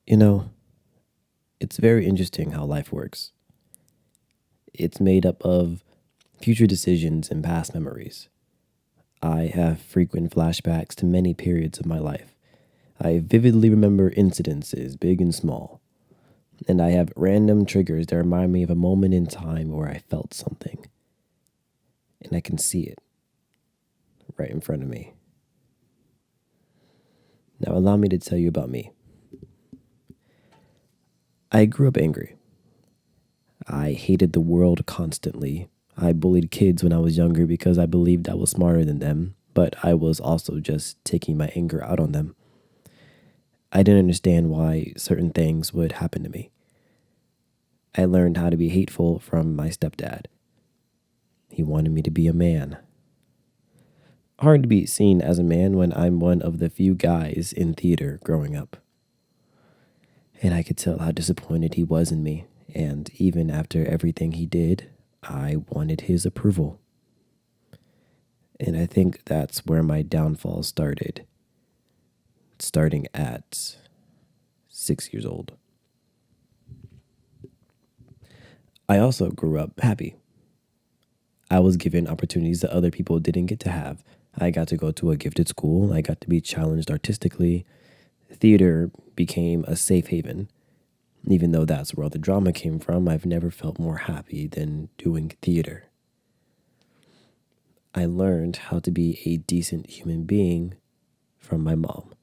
You know, it's very interesting how life works. It's made up of future decisions and past memories. I have frequent flashbacks to many periods of my life. I vividly remember incidences, big and small, and I have random triggers that remind me of a moment in time where I felt something, and I can see it right in front of me. Now, allow me to tell you about me. I grew up angry. I hated the world constantly. I bullied kids when I was younger because I believed I was smarter than them, but I was also just taking my anger out on them. I didn't understand why certain things would happen to me. I learned how to be hateful from my stepdad. He wanted me to be a man. Hard to be seen as a man when I'm one of the few guys in theater growing up. And I could tell how disappointed he was in me, and even after everything he did, I wanted his approval. And I think that's where my downfall started, starting at 6 years old. I also grew up happy. I was given opportunities that other people didn't get to have. I got to go to a gifted school. I got to be challenged artistically. Theater became a safe haven. Even though that's where all the drama came from, I've never felt more happy than doing theater. I learned how to be a decent human being from my mom.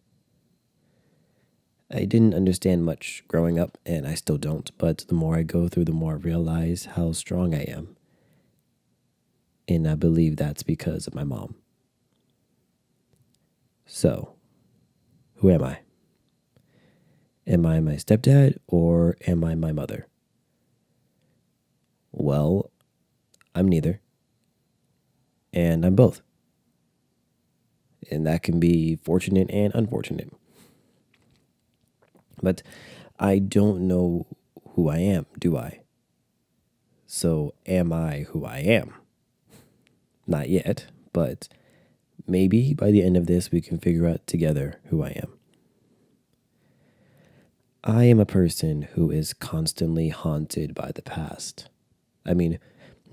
I didn't understand much growing up, and I still don't, but the more I go through, the more I realize how strong I am. And I believe that's because of my mom. So, who am I? Am I my stepdad or am I my mother? Well, I'm neither. And I'm both. And that can be fortunate and unfortunate. But I don't know who I am, do I? So, am I who I am? Not yet, but maybe by the end of this, we can figure out together who I am. I am a person who is constantly haunted by the past. I mean,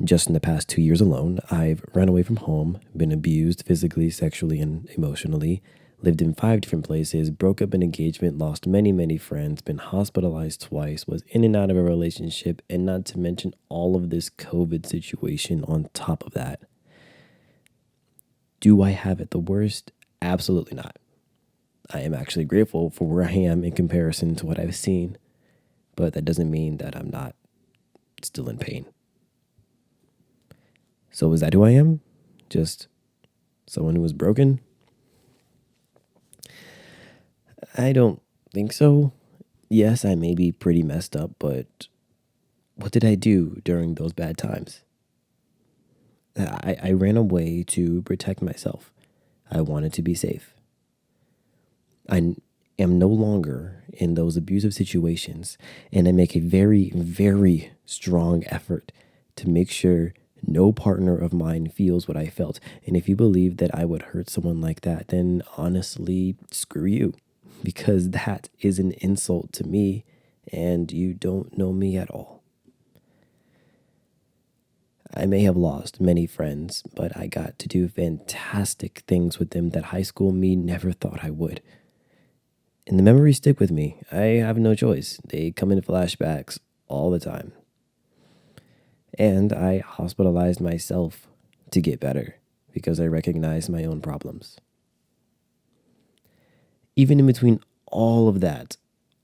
just in the past 2 years alone, I've run away from home, been abused physically, sexually, and emotionally, lived in 5 different places, broke up an engagement, lost many, many friends, been hospitalized twice, was in and out of a relationship, and not to mention all of this COVID situation on top of that. Do I have it the worst? Absolutely not. I am actually grateful for where I am in comparison to what I've seen, but that doesn't mean that I'm not still in pain. So is that who I am? Just someone who was broken? I don't think so. Yes, I may be pretty messed up, but what did I do during those bad times? I ran away to protect myself. I wanted to be safe. I am no longer in those abusive situations, and I make a very, very strong effort to make sure no partner of mine feels what I felt. And if you believe that I would hurt someone like that, then honestly, screw you, because that is an insult to me, and you don't know me at all. I may have lost many friends, but I got to do fantastic things with them that high school me never thought I would. And the memories stick with me. I have no choice. They come in flashbacks all the time. And I hospitalized myself to get better because I recognized my own problems. Even in between all of that,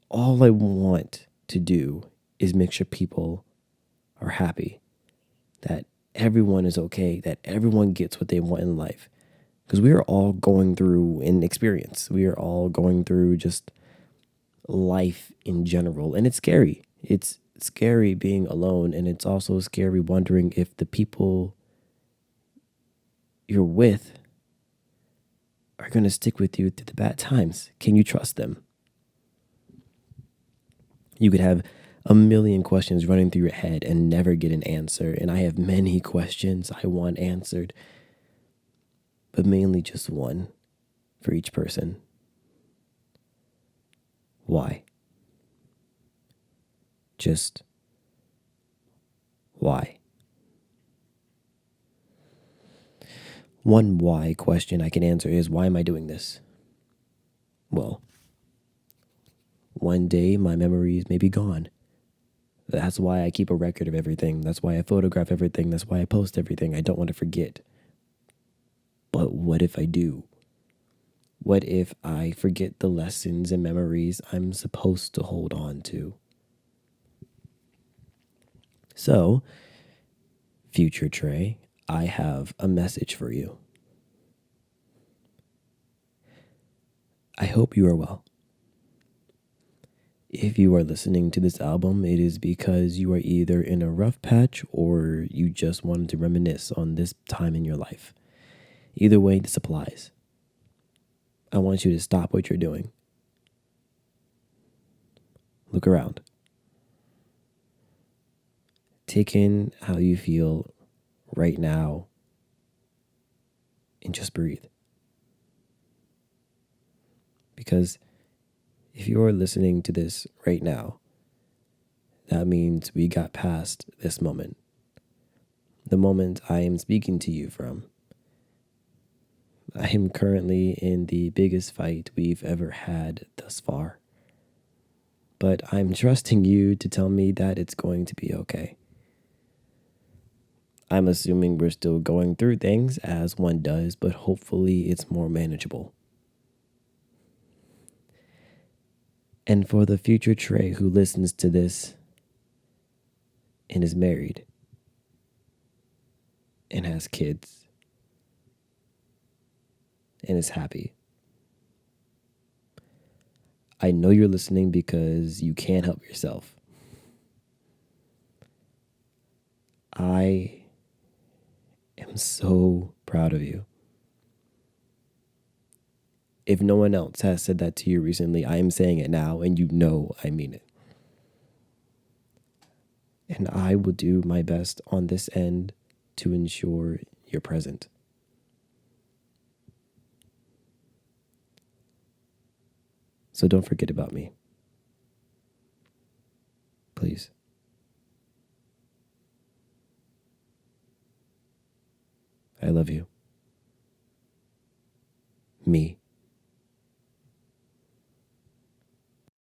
all I want to do is make sure people are happy, that everyone is okay, that everyone gets what they want in life. Because we are all going through an experience. We are all going through just life in general. And it's scary. It's scary being alone. And it's also scary wondering if the people you're with are going to stick with you through the bad times. Can you trust them? You could have a million questions running through your head and never get an answer. And I have many questions I want answered, but mainly just one for each person. Why? Just why? One why question I can answer is, why am I doing this? Well, one day my memories may be gone. That's why I keep a record of everything. That's why I photograph everything. That's why I post everything. I don't want to forget. But what if I do? What if I forget the lessons and memories I'm supposed to hold on to? So, future Trey, I have a message for you. I hope you are well. If you are listening to this album, it is because you are either in a rough patch or you just wanted to reminisce on this time in your life. Either way, this applies. I want you to stop what you're doing. Look around. Take in how you feel right now and just breathe. Because if you're listening to this right now, that means we got past this moment. The moment I am speaking to you from. I am currently in the biggest fight we've ever had thus far. But I'm trusting you to tell me that it's going to be okay. I'm assuming we're still going through things as one does, but hopefully it's more manageable. And for the future Trey who listens to this and is married and has kids and is happy, I know you're listening because you can't help yourself. I am so proud of you. If no one else has said that to you recently, I am saying it now, and you know I mean it. And I will do my best on this end to ensure you're present. So don't forget about me. Please. I love you. Me.